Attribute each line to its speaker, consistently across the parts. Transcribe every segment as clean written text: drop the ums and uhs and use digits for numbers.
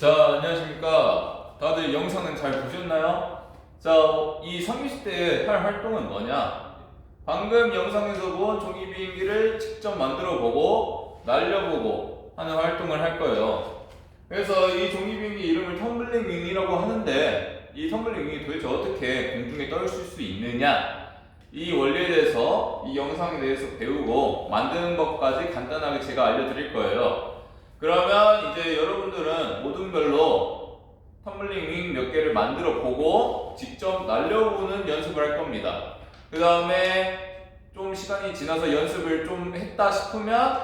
Speaker 1: 자, 안녕하십니까. 다들 영상은 잘 보셨나요? 자, 이 3교시 때 할 활동은 뭐냐? 방금 영상에서 본 종이 비행기를 직접 만들어 보고 날려보고 하는 활동을 할 거예요. 그래서 이 종이 비행기 이름을 텀블링 윙이라고 하는데, 이 텀블링 윙이 도대체 어떻게 공중에 떠 있을 수 있느냐? 이 원리에 대해서, 이 영상에 대해서 배우고 만드는 것까지 간단하게 제가 알려드릴 거예요. 그러면 이제 여러분들은 모둠별로 텀블링 윙 몇 개를 만들어 보고 직접 날려보는 연습을 할 겁니다. 그 다음에 좀 시간이 지나서 연습을 좀 했다 싶으면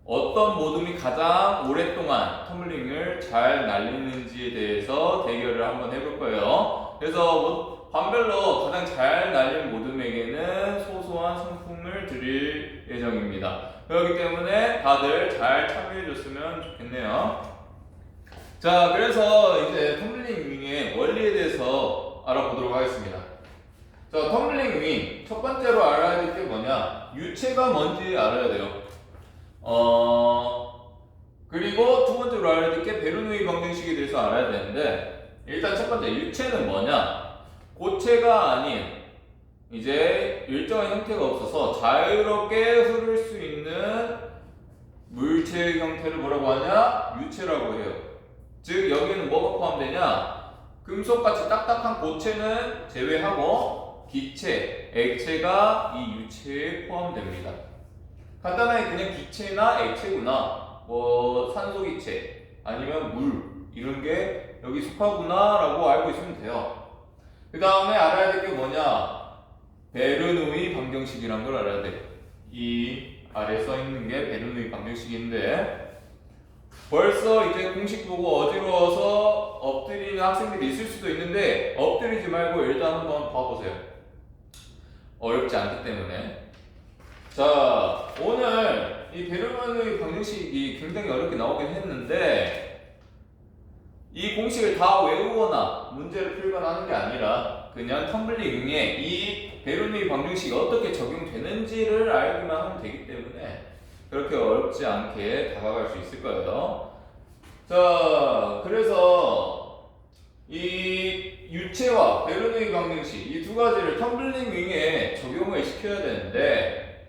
Speaker 1: 어떤 모둠이 가장 오랫동안 텀블링을 잘 날리는지에 대해서 대결을 한번 해볼 거예요. 그래서 반별로 가장 잘 날린 모둠에게는 소소한 상품을 드릴 예정입니다. 그렇기 때문에 다들 잘 참여해줬으면 좋겠네요. 자, 그래서 이제 텀블링 윙의 원리에 대해서 알아보도록 하겠습니다. 자, 텀블링 윙 첫 번째로 알아야 될 게 뭐냐? 유체가 뭔지 알아야 돼요. 그리고 두 번째로 알아야 될 게 베르누이 방정식에 대해서 알아야 되는데, 일단 첫 번째 유체는 뭐냐? 고체가 아닌 이제 일정한 형태가 없어서 자유롭게 흐를 수 있는 물체의 형태를 뭐라고 하냐? 유체라고 해요. 즉 여기에는 뭐가 포함되냐? 금속같이 딱딱한 고체는 제외하고 기체, 액체가 이 유체에 포함됩니다. 간단하게 그냥 기체나 액체구나, 뭐 산소기체 아니면 물 이런 게 여기 속하구나 라고 알고 있으면 돼요. 그 다음에 알아야 될 게 뭐냐? 베르누이 방정식이란 걸 알아야 돼. 이 아래 써 있는 게 베르누이 방정식인데, 벌써 이제 공식 보고 어지러워서 엎드리는 학생들이 있을 수도 있는데 엎드리지 말고 일단 한번 봐보세요. 어렵지 않기 때문에. 자, 오늘 이 베르누이 방정식이 굉장히 어렵게 나오긴 했는데, 이 공식을 다 외우거나 문제를 풀거나 하는 게 아니라 그냥 텀블링 윙에 이 베르누이 방정식이 어떻게 적용되는지를 알기만 하면 되기 때문에 그렇게 어렵지 않게 다가갈 수 있을 거예요. 자, 그래서 이 유체와 베르누이 방정식 이 두 가지를 텀블링 윙에 적용을 시켜야 되는데,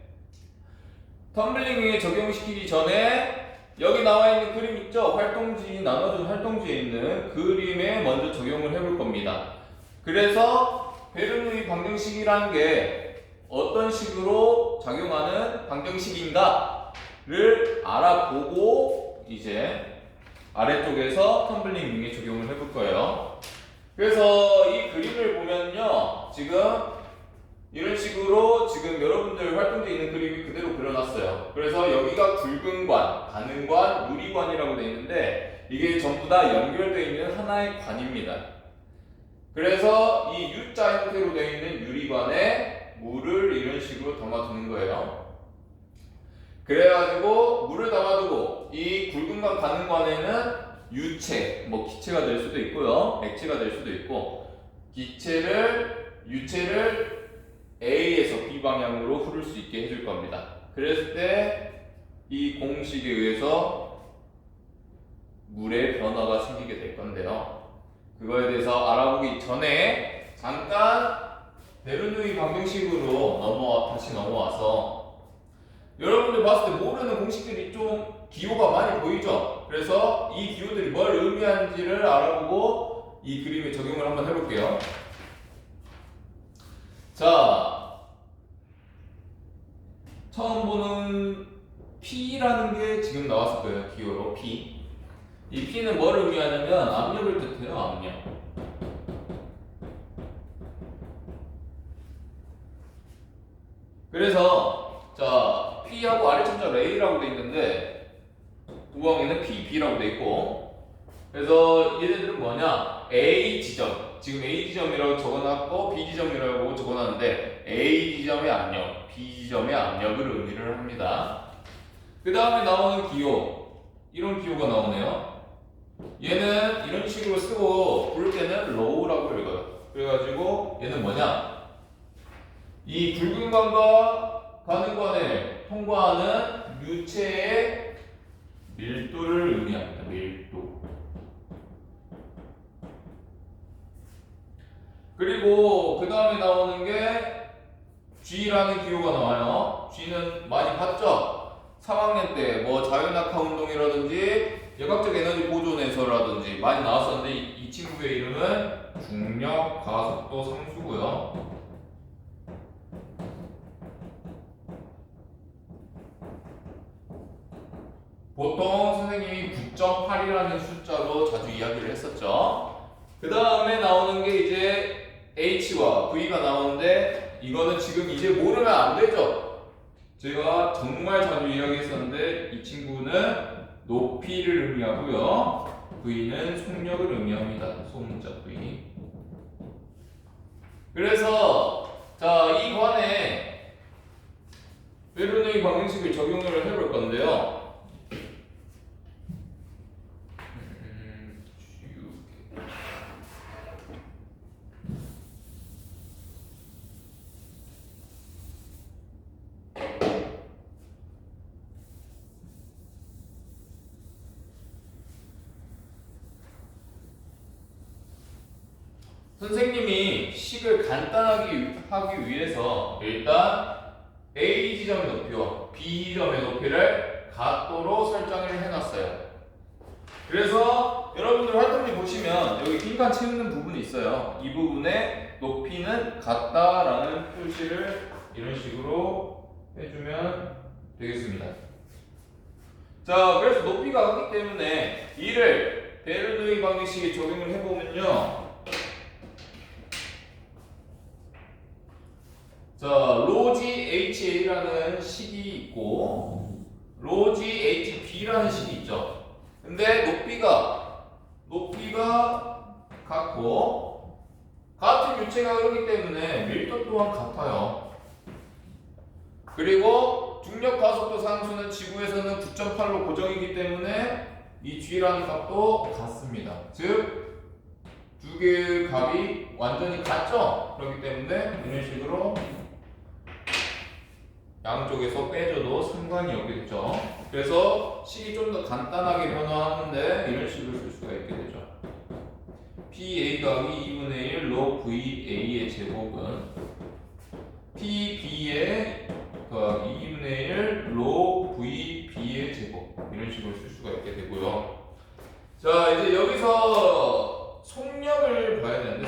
Speaker 1: 텀블링 윙에 적용시키기 전에 여기 나와 있는 그림 있죠? 활동지, 나눠준 활동지에 있는 그림에 먼저 적용을 해볼 겁니다. 그래서 베르누이 방정식이라는 게 어떤 식으로 작용하는 방정식인가를 알아보고 이제 아래쪽에서 텀블링 윙에 적용을 해볼 거예요. 그래서 이 그림을 보면요, 지금 이런 식으로 지금 여러분들 활동지에 있는 그림이 그대로 그려놨어요. 그래서 여기가 굵은 관, 가는 관, 유리관이라고 되어 있는데 이게 전부 다 연결되어 있는 하나의 관입니다. 그래서 이 U자 형태로 되어 있는 유리관에 물을 이런 식으로 담아두는 거예요. 그래가지고 물을 담아두고 이 굵은 관, 가는 관에는 유체, 뭐 기체가 될 수도 있고요, 액체가 될 수도 있고, 유체를 A에서 B 방향으로 흐를 수 있게 해줄 겁니다. 그랬을 때 이 공식에 의해서 물의 변화가 생기게 될 건데요. 그거에 대해서 알아보기 전에 잠깐 베르누이 방정식으로 다시 넘어와서 여러분들 봤을 때 모르는 공식들이 좀 기호가 많이 보이죠? 그래서 이 기호들이 뭘 의미하는지를 알아보고 이 그림에 적용을 한번 해볼게요. 자, 처음 보는 P라는 게 지금 나왔을 거예요. 기호로 P. 이 P는 뭘 의미하냐면 압력을 뜻해요. 압력. 그래서 자, P하고 아래 첨자 A라고 돼 있는데 우엉에는 P, B라고 돼 있고, 그래서 얘네들은 뭐냐? A 지점. 지금 A 지점이라고 적어놨고 B 지점이라고 적어놨는데 A 지점의 압력, B 지점의 압력을 의미를 합니다. 그 다음에 나오는 기호, 이런 기호가 나오네요. 얘는 이런 식으로 쓰고 부를 때는 low라고 읽어요. 그래가지고 얘는 뭐냐? 이 굵은 관과 가는 관을 통과하는 유체의 밀도를 의미합니다. 밀도. 그리고 그 다음에 나오는 게 G라는 기호가 나와요. G는 많이 봤죠? 3학년 때 뭐 자유낙하 운동이라든지 역학적 에너지 보존에서라든지 많이 나왔었는데 이 친구의 이름은 중력 가속도 상수고요. 보통 선생님이 9.8이라는 숫자로 자주 이야기를 했었죠. 그 다음에 나오는 게 이제 H와 V가 나오는데 이거는 지금 이제 모르면 안 되죠. 제가 정말 자주 이야기했었는데 이 친구는 높이를 의미하고요. V는 속력을 의미합니다. 소문자 V. 그래서 자, 이 관에 베르누이 방정식을 적용을 해볼 건데요. 선생님이 식을 간단하게 하기 위해서 일단 A 지점의 높이와 B 지점의 높이를 각도로 설정을 해놨어요. 그래서 여러분들 활동지 보시면 여기 빈칸 채우는 부분이 있어요. 이 부분에 높이는 같다라는 표시를 이런 식으로 해주면 되겠습니다. 자, 그래서 높이가 같기 때문에 이를 베르누이 방정식에 적용을 해보면요. 자, 로지 HA라는 식이 있고 로지 HB라는 식이 있죠. 근데 높이가 같고 같은 유체가 그렇기 때문에 밀도 또한 같아요. 그리고 중력 가속도 상수는 지구에서는 9.8로 고정이기 때문에 이 G라는 값도 같습니다. 즉 두 개의 값이 완전히 같죠? 그렇기 때문에 이런 식으로 양쪽에서 빼줘도 상관이 없겠죠. 그래서 식이 좀 더 간단하게 변화하는데 이런 식으로 쓸 수가 있게 되죠. PA 더하기 2분의 1 log VA의 제곱은 PB의 더하기 2분의 1 log VB의 제곱 이런 식으로 쓸 수가 있게 되고요. 자, 이제 여기서 속력을 봐야 되는데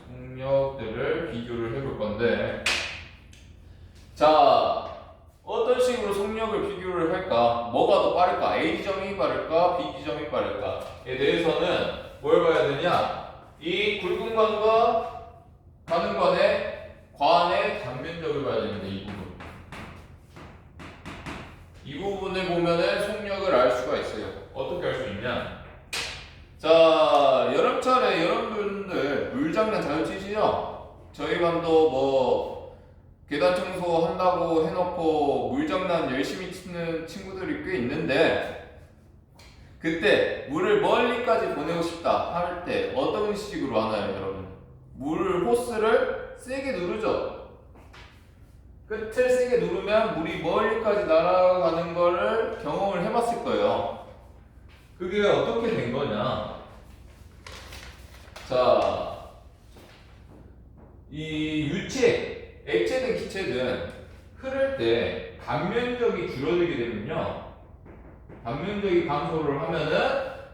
Speaker 1: 속력들을 비교를 해볼 건데 자, 어떤 식으로 속력을 비교를 할까? 뭐가 더 빠를까? A 지점이 빠를까? B 지점이 빠를까?에 대해서는 뭘 봐야 되냐? 이 굵은 관과 가는 관의 단면적을 봐야 되는데 이 부분을 보면은 속력을 알 수가 있어요. 어떻게 알 수 있냐? 자, 여름철에 여러분들 물장난 잘 치시죠? 저희 반도 뭐 계단 청소 한다고 해놓고 물장난 열심히 치는 친구들이 꽤 있는데 그때 물을 멀리까지 보내고 싶다 할 때 어떤 식으로 하나요, 여러분? 물 호스를 세게 누르죠? 끝을 세게 누르면 물이 멀리까지 날아가는 거를 경험을 해봤을 거예요. 그게 어떻게 된 거냐? 자, 이 유체, 액체든 기체든 흐를 때 단면적이 줄어들게 되면요. 단면적이 감소를 하면은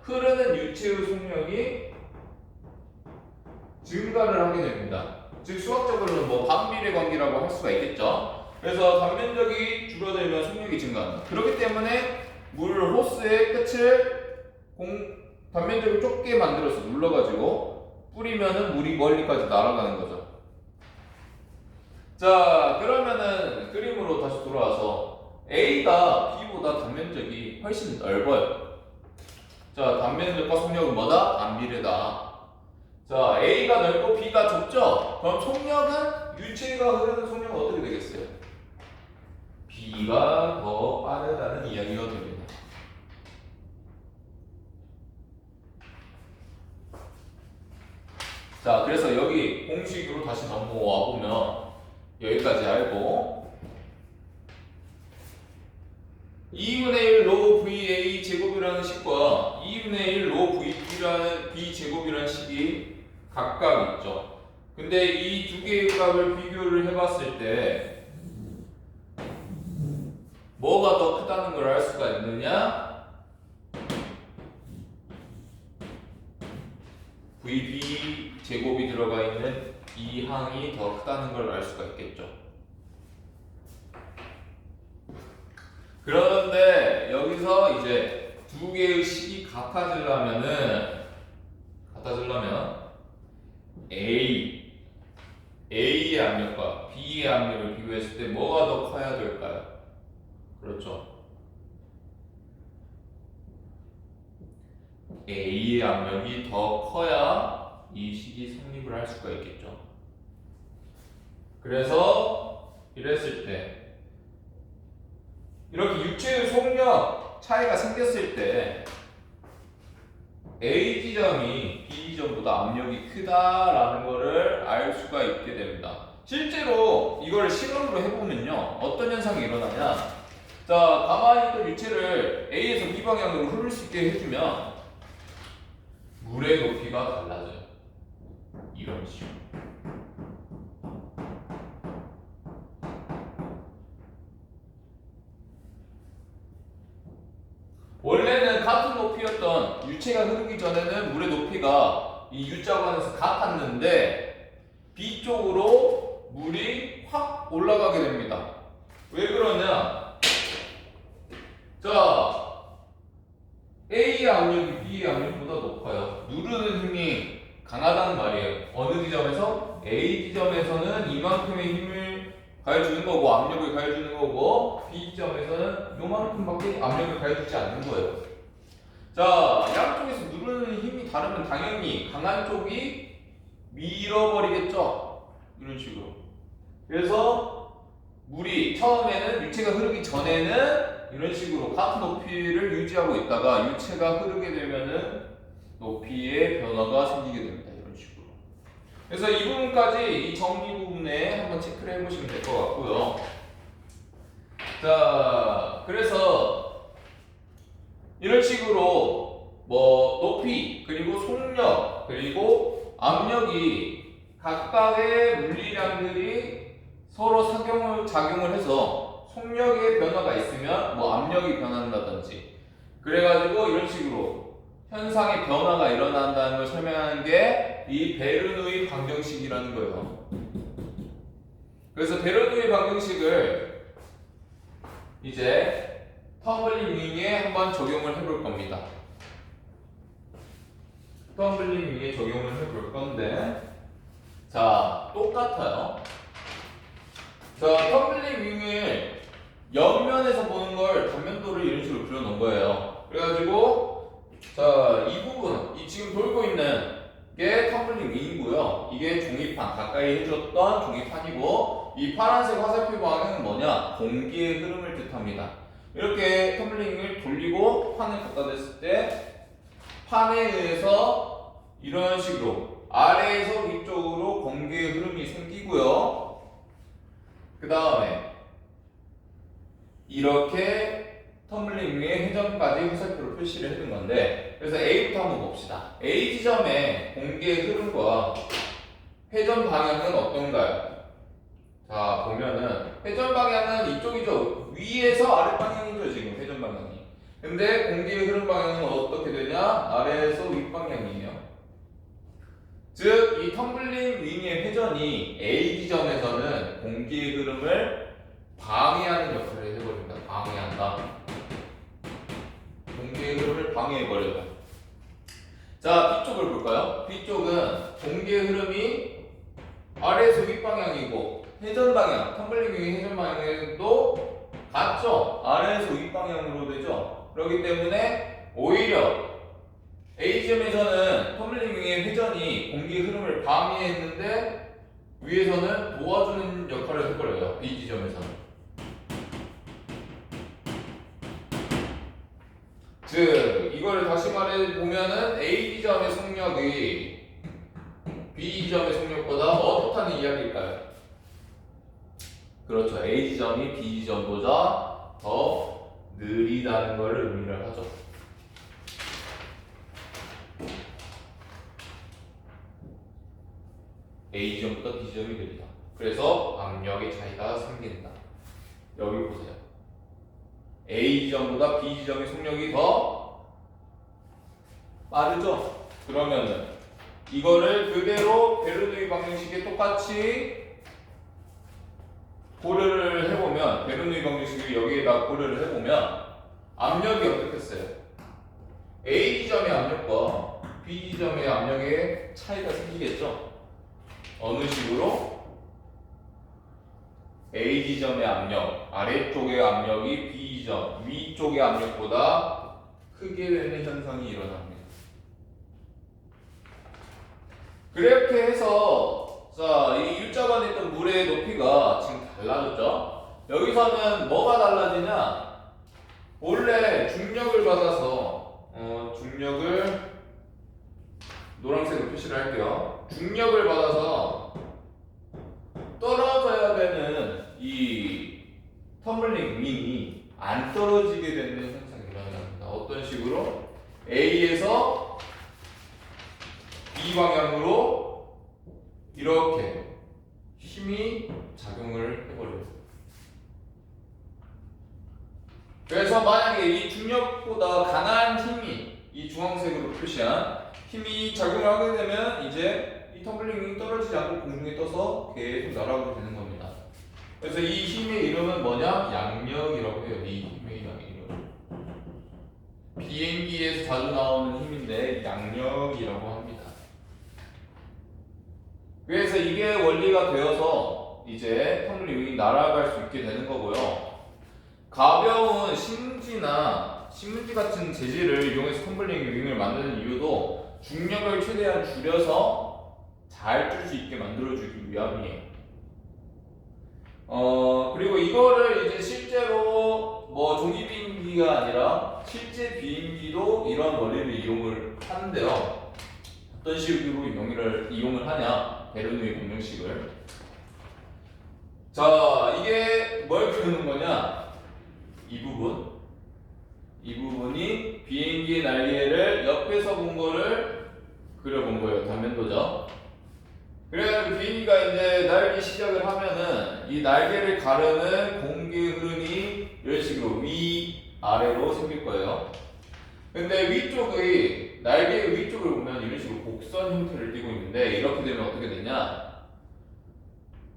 Speaker 1: 흐르는 유체의 속력이 증가를 하게 됩니다. 즉 수학적으로는 뭐 반비례 관계라고 할 수가 있겠죠. 그래서 단면적이 줄어들면 속력이 증가합니다. 그렇기 때문에 물 호스의 끝을 단면적을 좁게 만들어서 눌러가지고 뿌리면은 물이 멀리까지 날아가는 거죠. 자, 그러면은 그림으로 다시 돌아와서 A가 B보다 단면적이 훨씬 넓어요. 자, 단면적과 속력은 뭐다? 반비례다. 자, A가 넓고 B가 좁죠? 그럼 속력은 유체가 흐르는 속력은 어떻게 되겠어요? B가 더 빠르다는 이야기가 됩니다. 자, 그래서 여기 공식으로 다시 넘어와 보면 여기까지 알고 2분의 1 log VA 제곱이라는 식과 2분의 1 log VB라는 B 제곱이라는 식이 각각 있죠. 근데 이 두 개의 값을 비교를 해봤을 때 뭐가 더 크다는 걸 알 수가 있느냐? VB 제곱이 들어가 있는 이 항이 더 크다는 걸 알 수가 있겠죠. 그런데 여기서 이제 두 개의 식이 같아지려면 A의 압력과 B의 압력을 비교했을 때 뭐가 더 커야 될까요? 그렇죠. A의 압력이 더 커야 이 식이 성립을 할 수가 있겠죠. 그래서 이랬을 때 이렇게 육체의 속력 차이가 생겼을 때 A 지점이 B 지점보다 압력이 크다라는 것을 알 수가 있게 됩니다. 실제로 이걸 실험으로 해보면요, 어떤 현상이 일어나냐? 자, 가만히 있던 유체를 A에서 B 방향으로 흐를 수 있게 해주면 물의 높이가 달라져요. 이런 식으로. 원래는 같은 높이였던 유체가 흐르기 전에는 물의 높이가 이 U자관에서 같았는데 B쪽으로 물이 확 올라가게 됩니다. 왜 그러냐? 자, A의 압력이 B의 압력보다 높아요. 누르는 힘이 강하다는 말이에요. 어느 지점에서? A 지점에서는 이만큼의 힘을 가해주는 거고 압력을 가해주는 거고 B 지점에서는 요만큼밖에 압력을 가해주지 않는 거예요. 자, 양쪽에서 누르는 힘이 다르면 당연히 강한 쪽이 밀어버리겠죠. 이런 식으로. 그래서 물이 처음에는 유체가 흐르기 전에는 이런 식으로 같은 높이를 유지하고 있다가 유체가 흐르게 되면은 높이의 변화가 생기게 됩니다. 이런 식으로. 그래서 이 부분까지 이 정리 부분에 한번 체크를 해보시면 될 것 같고요. 자, 그래서 이런 식으로 뭐 높이 그리고 속력 그리고 압력이 각각의 물리량들이 서로 작용을 해서 속력의 변화가 있으면 뭐 압력이 변한다든지 그래가지고 이런 식으로 현상의 변화가 일어난다는 걸 설명하는 게 이 베르누이 방정식이라는 거예요. 그래서 베르누이 방정식을 이제 텀블링 윙에 한번 적용을 해볼 겁니다. 텀블링 윙에 적용을 해볼 건데, 자, 똑같아요. 자, 텀블링 윙을 옆면에서 보는 걸 단면도를 이런 식으로 그려놓은 거예요. 그래가지고, 자, 이 부분, 이 지금 돌고 있는 게 텀블링 윙이고요. 이게 종이판, 가까이 해줬던 종이판이고, 이 파란색 화살표 방향은 뭐냐? 공기의 흐름을 뜻합니다. 이렇게 텀블링을 돌리고 판을 갖다 댔을 때 판에 의해서 이런 식으로 아래에서 위쪽으로 공기의 흐름이 생기고요. 그 다음에 이렇게 텀블링 위에 회전까지 화살표로 표시를 해둔 건데, 그래서 A부터 한번 봅시다. A 지점의 공기의 흐름과 회전 방향은 어떤가요? 자, 보면은 회전 방향은 이쪽이죠. 위에서 아래 방향이죠, 지금 회전 방향이. 근데 공기의 흐름 방향은 어떻게 되냐? 아래에서 윗 방향이에요. 즉, 이 텀블링 윙의 회전이 A 지점에서는 공기의 흐름을 방해하는 역할을 해버립니다. 방해한다. 공기의 흐름을 방해해버려요. 자, B쪽을 볼까요? B쪽은 공기의 흐름이 아래에서 윗 방향이고 회전 방향, 텀블링 윙의 회전 방향도 같죠? 아래에서 윗 방향으로 되죠? 그렇기 때문에 오히려 A지점에서는 텀블링 윙의 회전이 공기의 흐름을 방해했는데 위에서는 도와주는 역할을 해버려요. B지점에서는. 즉, 이걸 다시 말해 보면은 A지점의 속력이 B지점의 속력보다 어떻다는 이야기일까요? 그렇죠. A지점이 B지점보다 더 느리다는 것을 의미를 하죠. A 지점보다 B 지점이 느리다. 그래서 압력의 차이가 생긴다. 여기 보세요. A 지점보다 B 지점의 속력이 더 빠르죠? 그러면은 이거를 그대로 베르누이 방정식에 똑같이 고려를 해보면, 베르누이 방정식을 여기에다 고려를 해보면 압력이 어떻겠어요? A 지점의 압력과 B 지점의 압력의 차이가 생기겠죠? 어느 식으로? A 지점의 압력, 아래쪽의 압력이 B 지점, 위쪽의 압력보다 크게 되는 현상이 일어납니다. 그렇게 해서 자, 이 일자간에 있던 물의 높이가 지금 달라졌죠? 여기서는 뭐가 달라지냐? 원래 중력을 받아서 중력을 노란색으로 표시를 할게요. 중력을 받아서 떨어져야 되는 이 텀블링 윙이 안 떨어지게 되는 현상이 일어납니다. 어떤 식으로? A에서 B 방향으로 이렇게 힘이 작용을 해버려요. 그래서 만약에 이 중력보다 강한 힘이, 이 주황색으로 표시한 힘이 작용을 하게 되면 이제 이 텀블링이 떨어지지 않고 공중에 떠서 계속 날아가게 되는 겁니다. 그래서 이 힘의 이름은 뭐냐? 양력이라고 해요. 이 힘의 이름. 비행기에서 자주 나오는 힘인데 양력이라고 합니다. 그래서 이게 원리가 되어서 이제 텀블링이 날아갈 수 있게 되는 거고요. 가벼운 신문지 같은 재질을 이용해서 텀블링 윙을 만드는 이유도 중력을 최대한 줄여서 잘 뜰 수 있게 만들어주기 위함이에요. 그리고 이거를 이제 실제로 뭐 종이 비행기가 아니라 실제 비행기도 이런 원리를 이용을 하는데요. 어떤 식으로 이용을 하냐? 베르누이 방정식을. 자, 이게 뭘 그리는 거냐? 이 부분이 비행기의 날개를 옆에서 본 거를 그려본 거예요. 단면도죠. 그래가지고 비행기가 이제 날기 시작을 하면은 이 날개를 가르는 공기의 흐름이 이런 식으로 위 아래로 생길 거예요. 근데 날개의 위쪽을 보면 이런 식으로 곡선 형태를 띠고 있는데, 이렇게 되면 어떻게 되냐?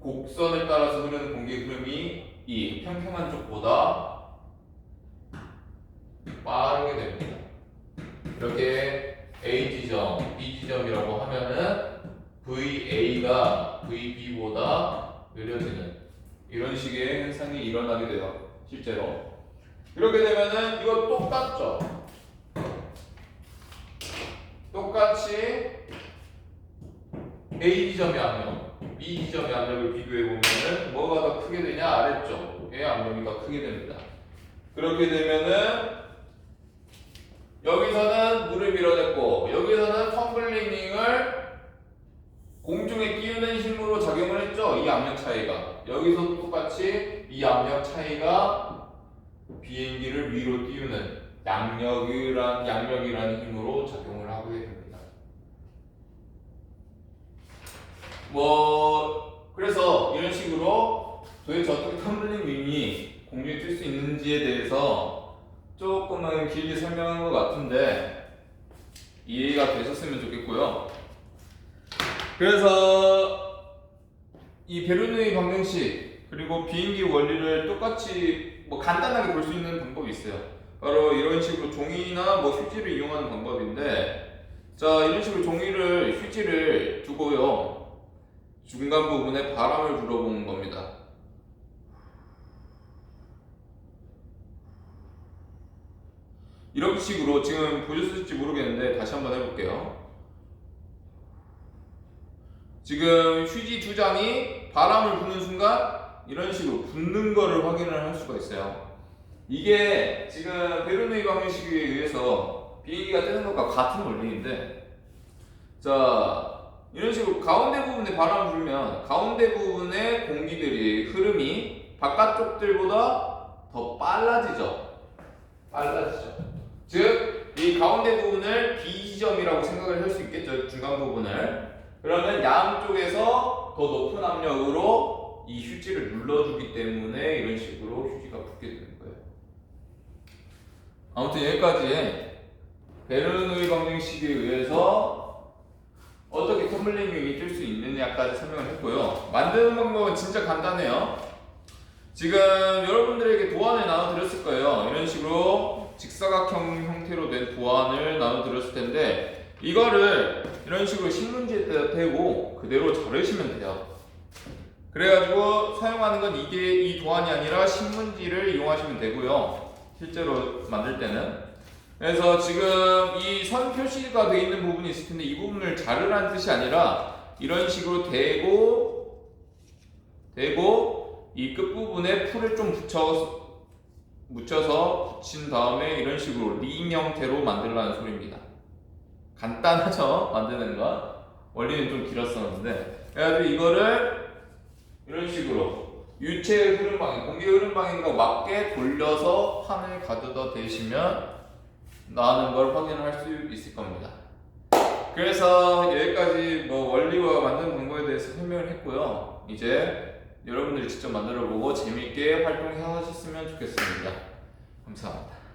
Speaker 1: 곡선을 따라서 흐르는 공기의 흐름이 이 평평한 쪽보다 빠르게 됩니다. 이렇게 A 지점, B 지점이라고 하면은 VA가 VB보다 느려지는 이런 식의 현상이 일어나게 돼요. 실제로. 이렇게 되면은 이거 똑같죠? 똑같이 A 지점의 압력, B 지점의 압력을 비교해 보면은 뭐가 더 크게 되냐? 아래쪽의 압력이 더 크게 됩니다. 그렇게 되면은 여기서는 물을 밀어냈고 여기서는 텀블링을 공중에 띄우는 힘으로 작용을 했죠. 이 압력 차이가. 여기서도 똑같이 이 압력 차이가 비행기를 위로 띄우는 양력이라는 힘으로 작용을 하게 됩니다. 그래서 이런 식으로 도대체 어떻게 텀블링 윙이 공중에 뜰 수 있는지에 대해서 조금은 길게 설명한 것 같은데 이해가 되셨으면 좋겠고요. 그래서 이 베르누이 방정식 그리고 비행기 원리를 똑같이 간단하게 볼 수 있는 방법이 있어요. 바로 이런 식으로 종이나 휴지를 이용하는 방법인데, 자, 이런 식으로 휴지를 두고요, 중간 부분에 바람을 불어보는 겁니다. 이런 식으로 지금 보셨을지 모르겠는데 다시 한번 해볼게요. 지금 휴지 두 장이 바람을 부는 순간 이런 식으로 붙는 거를 확인을 할 수가 있어요. 이게 지금 베르누이 방정식에 의해서 비행기가 뜨는 것과 같은 원리인데, 자, 이런 식으로 가운데 부분에 바람을 불면 가운데 부분의 공기들이 흐름이 바깥쪽들보다 더 빨라지죠. 즉, 이 가운데 부분을 B 지점이라고 생각을 할 수 있겠죠. 중간 부분을. 그러면 양쪽에서 더 높은 압력으로 이 휴지를 눌러주기 때문에 이런 식으로 휴지가 붙게 되는 거예요. 아무튼 여기까지 베르누이 방정식에 의해서 어떻게 텀블링이 뜰 수 있느냐까지 설명을 했고요. 만드는 방법은 진짜 간단해요. 지금 여러분들에게 도안을 나눠드렸을 거예요. 이런 식으로 직사각형 형태로 된 도안을 나눠드렸을 텐데 이거를 이런 식으로 신문지에다 대고 그대로 자르시면 돼요. 그래가지고 사용하는 건 이 도안이 아니라 신문지를 이용하시면 되고요. 실제로 만들 때는. 그래서 지금 이 선 표시가 되어 있는 부분이 있을 텐데 이 부분을 자르라는 뜻이 아니라 이런 식으로 대고 이 끝부분에 풀을 좀 묻혀서 붙인 다음에 이런 식으로 링 형태로 만들라는 소리입니다. 간단하죠? 만드는 건. 원리는 좀 길었었는데. 그래가지고 이거를 이런 식으로 유체의 흐름 방향, 공기 흐름 방향과 맞게 돌려서 판을 가져다 대시면 나오는 걸 확인할 수 있을 겁니다. 그래서 여기까지 뭐 원리와 만드는 방법에 대해서 설명을 했고요. 이제 여러분들이 직접 만들어 보고 재미있게 활동해 하셨으면 좋겠습니다. 감사합니다.